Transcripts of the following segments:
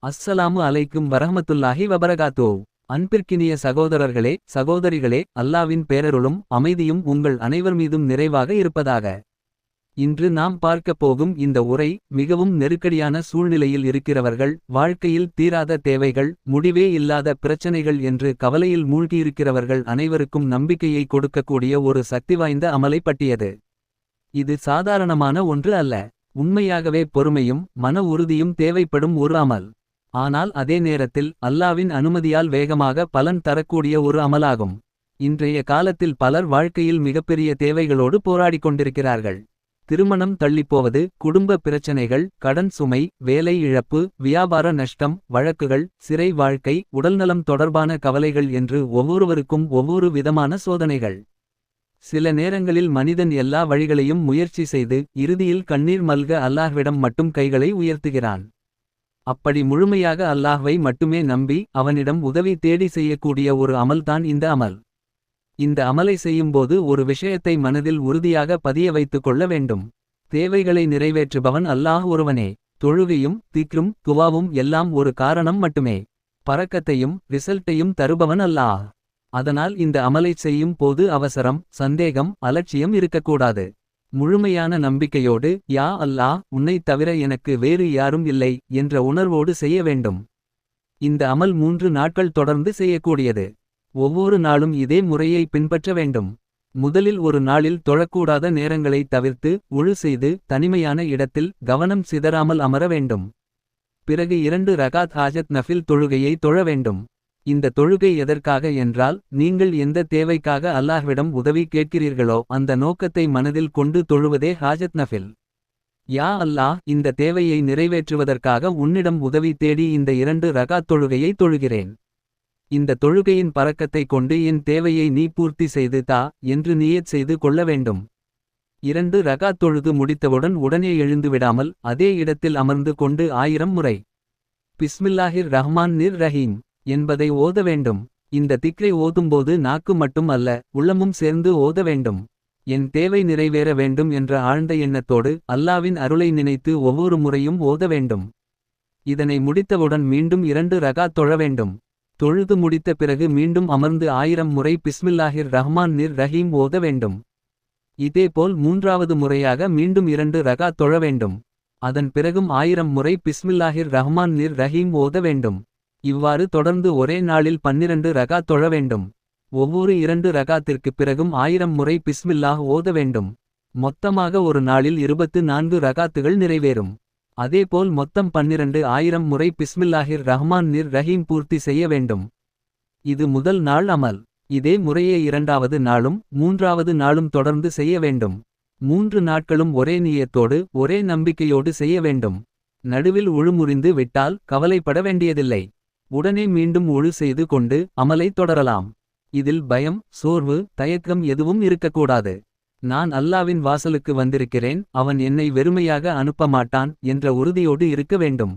அஸ்ஸலாமு அலைக்கும் வரஹ்மத்துல்லாஹி வபரகாத்தூ. அன்பிற்கினிய சகோதரர்களே சகோதரிகளே, அல்லாவின் பேரருளும் அமைதியும் உங்கள் அனைவர் மீதும் நிறைவாக இருப்பதாக. இன்று நாம் பார்க்கப் போகும் இந்த உரை மிகவும் நெருக்கடியான சூழ்நிலையில் இருக்கிறவர்கள், வாழ்க்கையில் தீராத தேவைகள், முடிவே இல்லாத பிரச்சனைகள் என்று கவலையில் மூழ்கியிருக்கிறவர்கள் அனைவருக்கும் நம்பிக்கையை கொடுக்கக்கூடிய ஒரு சக்திவாய்ந்த அமலை பற்றியது. இது சாதாரணமான ஒன்று அல்ல. உண்மையாகவே பொறுமையும் மன உறுதியும் தேவைப்படும் ஒரு அமல். ஆனால் அதே நேரத்தில் அல்லாவின் அனுமதியால் வேகமாக பலன் தரக்கூடிய ஒரு அமலாகும். இன்றைய காலத்தில் பலர் வாழ்க்கையில் மிகப்பெரிய தேவைகளோடு போராடிக் கொண்டிருக்கிறார்கள். திருமணம் தள்ளிப்போவது, குடும்ப பிரச்சனைகள், கடன் சுமை, வேலை இழப்பு, வியாபார நஷ்டம், வழக்குகள், சிறை வாழ்க்கை, உடல்நலம் தொடர்பான கவலைகள் என்று ஒவ்வொருவருக்கும் ஒவ்வொரு விதமான சோதனைகள். சில நேரங்களில் மனிதன் எல்லா வழிகளையும் முயற்சி செய்து இறுதியில் கண்ணீர் மல்க அல்லாஹ்விடம் மட்டும் கைகளை உயர்த்துகிறான். அப்படி முழுமையாக அல்லாஹ்வை மட்டுமே நம்பி அவனிடம் உதவி தேடி செய்யக்கூடிய ஒரு அமல்தான் இந்த அமல். இந்த அமலை செய்யும்போது ஒரு விஷயத்தை மனதில் உறுதியாக பதிய வைத்துக் கொள்ள வேண்டும். தேவைகளை நிறைவேற்றுபவன் அல்லாஹ் ஒருவனே. தொழுகையும் திக்ரும் துவாவும் எல்லாம் ஒரு காரணம் மட்டுமே. பரக்கத்தையும் ரிசல்ட்டையும் தருபவன் அல்லாஹ். அதனால் இந்த அமலைச் செய்யும் போது அவசரம், சந்தேகம், அலட்சியம் இருக்கக்கூடாது. முழுமையான நம்பிக்கையோடு, யா அல்லாஹ், உன்னைத் தவிர எனக்கு வேறு யாரும் இல்லை என்ற உணர்வோடு செய்ய வேண்டும். இந்த அமல் 3 நாட்கள் தொடர்ந்து செய்யக்கூடியது. ஒவ்வொரு நாளும் இதே முறையை பின்பற்ற வேண்டும். முதலில் ஒரு நாளில் தொழக்கூடாத நேரங்களை தவிர்த்து உழு செய்து தனிமையான இடத்தில் கவனம் சிதறாமல் அமர வேண்டும். பிறகு 2 ரகாத் ஹாஜத் நஃபில் தொழுகையை தொழ வேண்டும். இந்த தொழுகை எதற்காக என்றால், நீங்கள் எந்த தேவைக்காக அல்லாஹ்விடம் உதவி கேட்கிறீர்களோ அந்த நோக்கத்தை மனதில் கொண்டு தொழுவதே ஹாஜத் நஃபில். யா அல்லாஹ், இந்த தேவையை நிறைவேற்றுவதற்காக உன்னிடம் உதவி தேடி இந்த 2 ரகாத் தொழுகையை தொழுகிறேன். இந்த தொழுகையின் பரக்கத்தை கொண்டு என் தேவையை நீ பூர்த்தி செய்து தா என்று நியத் செய்து கொள்ள வேண்டும். 2 ரகாத் தொழுது முடித்தவுடன் உடனே எழுந்துவிடாமல் அதே இடத்தில் அமர்ந்து கொண்டு 1000 முறை பிஸ்மில்லாஹிர் ரஹ்மானிர் ரஹீம் என்பதை ஓத வேண்டும். இந்த திக்ரை ஓதும்போது நாக்கு மட்டும் அல்ல, உள்ளமும் சேர்ந்து ஓத வேண்டும். என் தேவை நிறைவேற வேண்டும் என்ற ஆழ்ந்த எண்ணத்தோடு அல்லாவின் அருளை நினைத்து ஒவ்வொரு முறையும் ஓத வேண்டும். இதனை முடித்தவுடன் மீண்டும் 2 ரகாத் தொழ வேண்டும். தொழுது முடித்த பிறகு மீண்டும் அமர்ந்து 1000 முறை பிஸ்மில்லாஹிர் ரஹ்மானிர் ரஹீம் ஓத வேண்டும். இதேபோல் 3வது முறையாக மீண்டும் 2 ரகாத் தொழ வேண்டும். அதன் பிறகும் 1000 முறை பிஸ்மில்லாஹிர் ரஹ்மானிர் ரஹீம் ஓத வேண்டும். இவ்வாறு தொடர்ந்து ஒரே நாளில் 12 ரகாத் தொழ வேண்டும். ஒவ்வொரு 2 ரகாத்திற்கு பிறகும் 1000 முறை பிஸ்மில்லாஹ் ஓத வேண்டும். மொத்தமாக ஒரு நாளில் 24 ரகாத்துகள் நிறைவேறும். அதேபோல் மொத்தம் 12,000 முறை பிஸ்மில்லாஹிர் ரஹ்மானிர் ரஹீம் பூர்த்தி செய்ய வேண்டும். இது முதல் நாள் அமல். இதே முறையே 2வது நாளும் 3வது நாளும் தொடர்ந்து செய்ய வேண்டும். 3 நாட்களும் ஒரே நியத்தோடு ஒரே நம்பிக்கையோடு செய்ய வேண்டும். நடுவில் உழுமுறிந்து விட்டால் கவலைப்பட வேண்டியதில்லை. உடனே மீண்டும் உழு செய்து கொண்டு அமலை தொடரலாம். இதில் பயம், சோர்வு, தயக்கம் எதுவும் இருக்கக்கூடாது. நான் அல்லாவின் வாசலுக்கு வந்திருக்கிறேன், அவன் என்னை வெறுமையாக அனுப்ப மாட்டான் என்ற உறுதியோடு இருக்க வேண்டும்.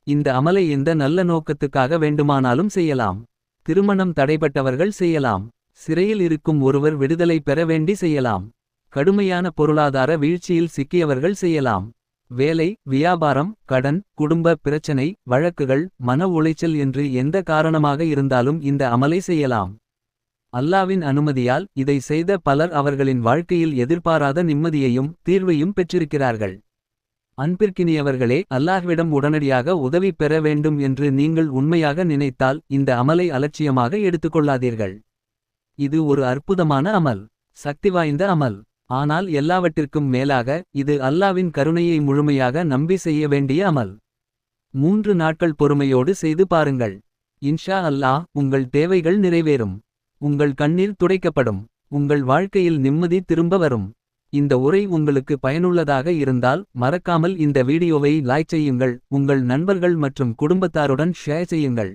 இந்த அமலை எந்த நல்ல நோக்கத்துக்காக வேண்டுமானாலும் செய்யலாம். திருமணம் தடைபட்டவர்கள் செய்யலாம். சிறையில் இருக்கும் ஒருவர் விடுதலை பெற வேண்டி செய்யலாம். கடுமையான பொருளாதார வீழ்ச்சியில் சிக்கியவர்கள் செய்யலாம். வேலை, வியாபாரம், கடன், குடும்ப பிரச்சனை, வழக்குகள், மன உளைச்சல் என்று எந்த காரணமாக இருந்தாலும் இந்த அமலை செய்யலாம். அல்லாவின் அனுமதியால் இதை செய்த பலர் அவர்களின் வாழ்க்கையில் எதிர்பாராத நிம்மதியையும் தீர்வையும் பெற்றிருக்கிறார்கள். அன்பிற்கினியவர்களே, அல்லாஹ்விடம் உடனடியாக உதவி பெற வேண்டும் என்று நீங்கள் உண்மையாக நினைத்தால் இந்த அமலை அலட்சியமாக எடுத்துக்கொள்ளாதீர்கள். இது ஒரு அற்புதமான அமல், சக்திவாய்ந்த அமல். ஆனால் எல்லாவற்றிற்கும் மேலாக இது அல்லாவின் கருணையை முழுமையாக நம்பி செய்ய வேண்டிய அமல். 3 நாட்கள் பொறுமையோடு செய்து பாருங்கள். இன்ஷா அல்லாஹ், உங்கள் தேவைகள் நிறைவேறும். உங்கள் கண்ணீர் துடைக்கப்படும். உங்கள் வாழ்க்கையில் நிம்மதி திரும்ப வரும். இந்த உரை உங்களுக்கு பயனுள்ளதாக இருந்தால் மறக்காமல் இந்த வீடியோவை லைக் செய்யுங்கள். உங்கள் நண்பர்கள் மற்றும் குடும்பத்தாருடன் ஷேர் செய்யுங்கள்.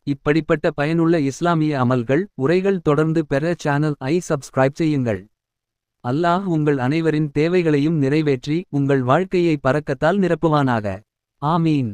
இப்படிப்பட்ட பயனுள்ள இஸ்லாமிய அமல்கள், உரைகள் தொடர்ந்து பெற சேனல் ஐ சப்ஸ்கிரைப் செய்யுங்கள். அல்லாஹ் உங்கள் அனைவரின் தேவைகளையும் நிறைவேற்றி உங்கள் வாழ்க்கையை பரக்கத்தால் நிரப்புவானாக. ஆமீன்.